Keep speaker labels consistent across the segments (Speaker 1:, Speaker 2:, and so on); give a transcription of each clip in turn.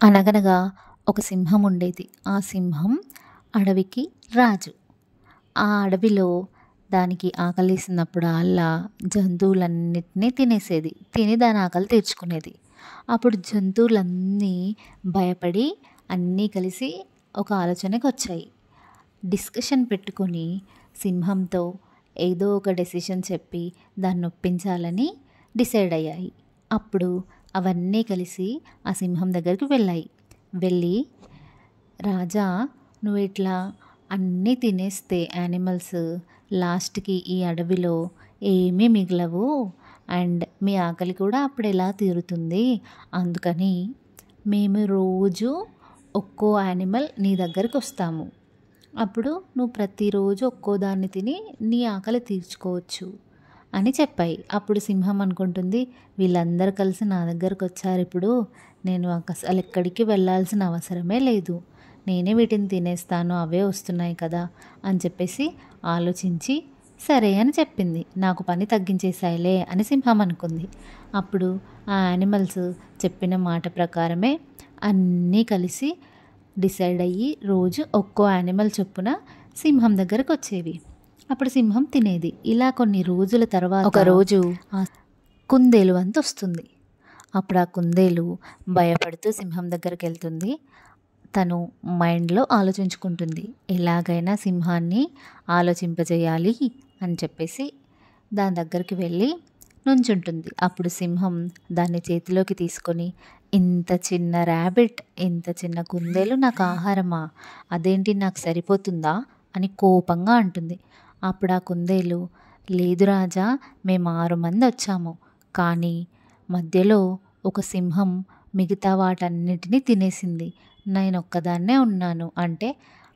Speaker 1: అనగనగా ఒక సింహం ఉండేది. ఆ సింహం అడవికి రాజు. ఆ అడవిలో దానికి ఆకలేసినప్పుడల్లా జంతువులన్నిటినీ తినేసేది. తిని దాని ఆకలి తీర్చుకునేది. అప్పుడు జంతువులన్నీ భయపడి అన్నీ కలిసి ఒక ఆలోచనకొచ్చాయి. డిస్కషన్ పెట్టుకొని సింహంతో ఏదో ఒక డెసిషన్ చెప్పి దాన్ని ఒప్పించాలని డిసైడ్ అయ్యాయి. అప్పుడు అవన్నీ కలిసి ఆ సింహం దగ్గరికి వెళ్ళాయి. వెళ్ళి, రాజా, నువ్వు ఇట్లా అన్నీ తినేస్తే యానిమల్స్ లాస్ట్కి ఈ అడవిలో ఏమీ మిగలవు అండ్ మీ ఆకలి కూడా అప్పుడు ఎలా తీరుతుంది? అందుకని మేము రోజు ఒక్కో యానిమల్ నీ దగ్గరికి వస్తాము. అప్పుడు నువ్వు ప్రతిరోజు ఒక్కో దాన్ని తిని నీ ఆకలి తీర్చుకోవచ్చు అని చెప్పాయి. అప్పుడు సింహం అనుకుంటుంది, వీళ్ళందరూ కలిసి నా దగ్గరకు వచ్చారు, ఇప్పుడు నేను అసలు ఎక్కడికి వెళ్ళాల్సిన అవసరమే లేదు, నేనే వీటిని తినేస్తాను, అవే వస్తున్నాయి కదా అని చెప్పేసి ఆలోచించి సరే అని చెప్పింది. నాకు పని తగ్గించేసాయిలే అని సింహం అనుకుంది. అప్పుడు ఆ యానిమల్స్ చెప్పిన మాట ప్రకారమే అన్నీ కలిసి డిసైడ్ అయ్యి రోజు ఒక్కో యానిమల్ చొప్పున సింహం దగ్గరకు వచ్చేవి. అప్పుడు సింహం తినేది. ఇలా కొన్ని రోజుల తర్వాత ఒకరోజు ఆ కుందేలు వంతు వస్తుంది. అప్పుడు ఆ కుందేలు భయపడుతూ సింహం దగ్గరికి వెళ్తుంది. తను మైండ్లో ఆలోచించుకుంటుంది, ఎలాగైనా సింహాన్ని ఆలోచింపజేయాలి అని చెప్పేసి దాని దగ్గరికి వెళ్ళి నుంచుంటుంది. అప్పుడు సింహం దాన్ని చేతిలోకి తీసుకొని, ఇంత చిన్న ర్యాబిట్, ఇంత చిన్న కుందేలు నాకు ఆహారమా? అదేంటి, నాకు సరిపోతుందా అని కోపంగా అంటుంది. అప్పుడు ఆ కుందేలు, లేదు రాజా, మేము 6 మంది వచ్చాము, కానీ మధ్యలో ఒక సింహం మిగతా వాటన్నిటినీ తినేసింది, నేను ఒక్కదాన్నే ఉన్నాను అంటే.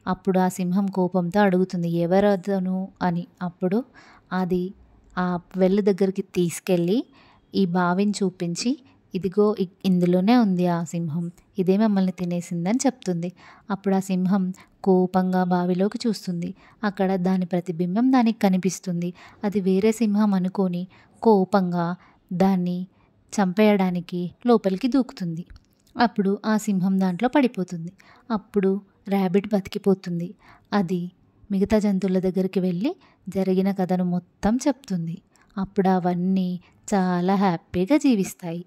Speaker 1: అప్పుడు ఆ సింహం కోపంతో అడుగుతుంది, ఎవరతను అని. అప్పుడు అది ఆ వెల్లు దగ్గరికి తీసుకెళ్ళి ఈ బావిని చూపించి, ఇదిగో ఇందులోనే ఉంది ఆ సింహం, ఇదే మమ్మల్ని తినేసిందని చెప్తుంది. అప్పుడు ఆ సింహం కోపంగా బావిలోకి చూస్తుంది. అక్కడ దాని ప్రతిబింబం దానికి కనిపిస్తుంది. అది వేరే సింహం అనుకొని కోపంగా దాన్ని చంపేయడానికి లోపలికి దూకుతుంది. అప్పుడు ఆ సింహం దాంట్లో పడిపోతుంది. అప్పుడు ర్యాబిట్ బతికిపోతుంది. అది మిగతా జంతువుల దగ్గరికి వెళ్ళి జరిగిన కథను మొత్తం చెప్తుంది. అప్పుడు అవన్నీ చాలా హ్యాపీగా జీవిస్తాయి.